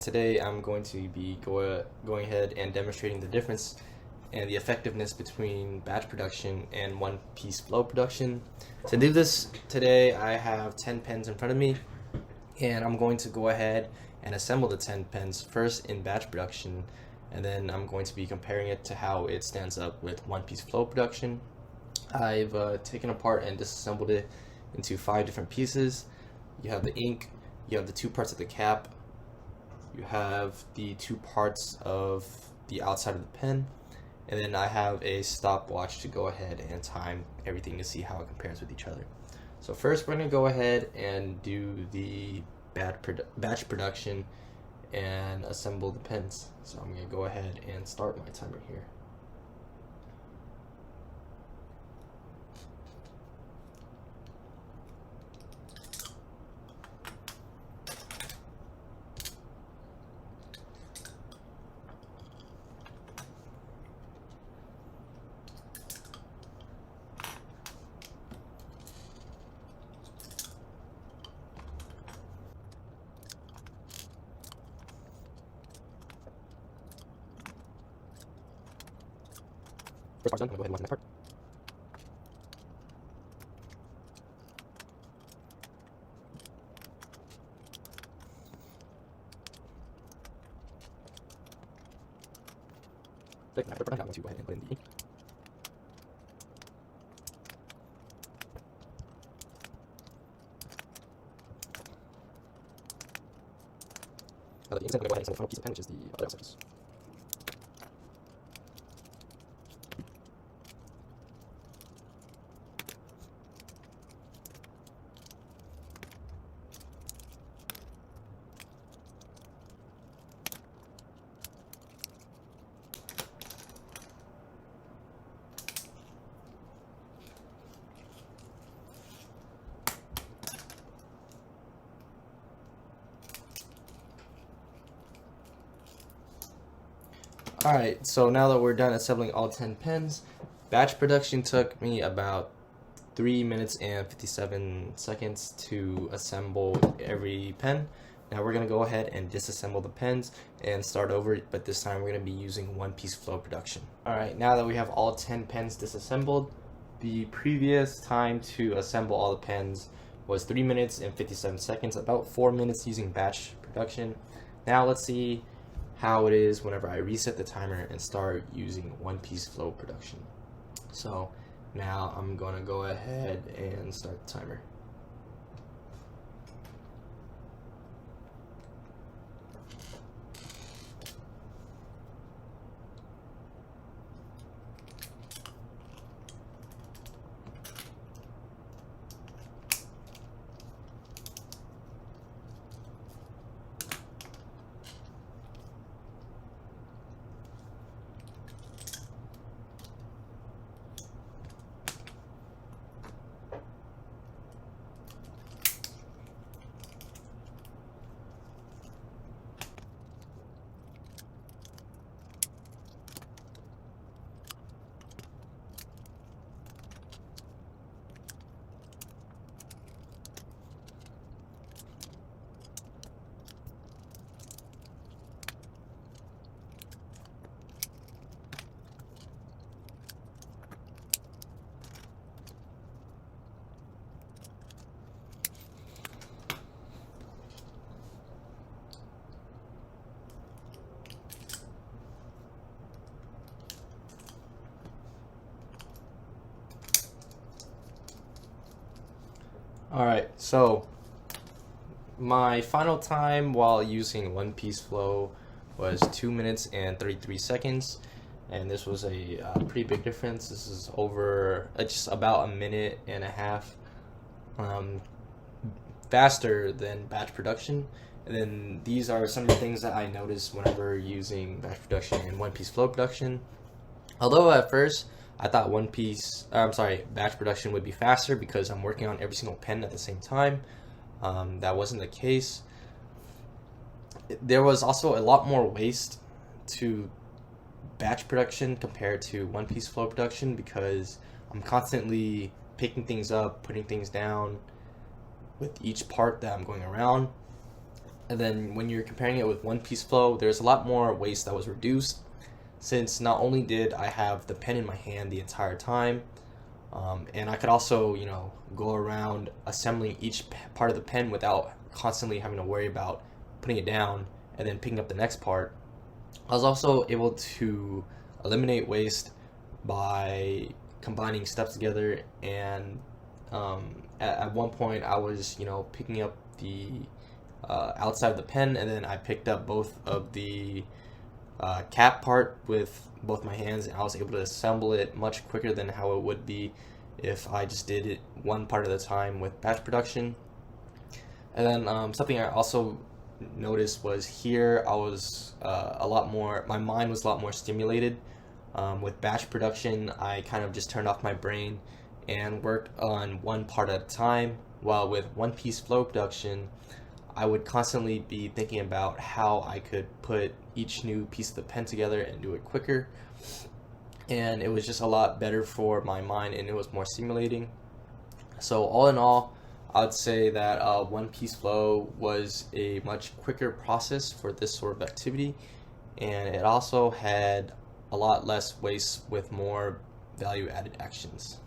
Today I'm going to be going ahead and demonstrating the difference and the effectiveness between batch production and one-piece flow production. To do this today, I have 10 pens in front of me, and I'm going to go ahead and assemble the 10 pens first in batch production, and then I'm going to be comparing it to how it stands up with one-piece flow production. I've taken apart and disassembled it into 5 different pieces. You have the ink, you have the 2 parts of the cap, you have the 2 parts of the outside of the pen, and then I have a stopwatch to go ahead and time everything to see how it compares with each other. So first we're going to go ahead and do the batch production and assemble the pens. So I'm going to go ahead and start my timer here. First part's done, I'm going to go ahead and watch the next part. Okay, now I'm going to go ahead and put in the ink. Now that the ink's in, I'm going to go ahead and send the final piece of pen, which is the other outside piece. Alright, so now that we're done assembling all 10 pens, batch production took me about 3 minutes and 57 seconds to assemble every pen. Now we're going to go ahead and disassemble the pens and start over, but this time we're going to be using one-piece flow production. Alright, now that we have all 10 pens disassembled, the previous time to assemble all the pens was 3 minutes and 57 seconds, about 4 minutes using batch production. Now let's see how it is whenever I reset the timer and start using one-piece flow production. So now I'm going to go ahead and start the timer. Alright, so my final time while using one-piece flow was 2 minutes and 33 seconds, and this was a pretty big difference. This is over just about a minute and a half faster than batch production. And then these are some of the things that I noticed whenever using batch production and one-piece flow production. Although at first I thought batch production would be faster because I'm working on every single pen at the same time. That wasn't the case. There was also a lot more waste to batch production compared to one-piece flow production because I'm constantly picking things up, putting things down with each part that I'm going around. And then when you're comparing it with one piece flow, there's a lot more waste that was reduced, since not only did I have the pen in my hand the entire time, and I could also, go around assembling each part of the pen without constantly having to worry about putting it down and then picking up the next part. I was also able to eliminate waste by combining steps together, and at one point I was, picking up the outside of the pen, and then I picked up both of the cap part with both my hands, and I was able to assemble it much quicker than how it would be if I just did it one part at a time with batch production. And then something I also noticed was here I was my mind was a lot more stimulated. With batch production, I kind of just turned off my brain and worked on one part at a time, while with one piece flow production, I would constantly be thinking about how I could put each new piece of the pen together and do it quicker. And it was just a lot better for my mind, and it was more stimulating. So all in all, I'd say that one piece flow was a much quicker process for this sort of activity, and it also had a lot less waste with more value added actions.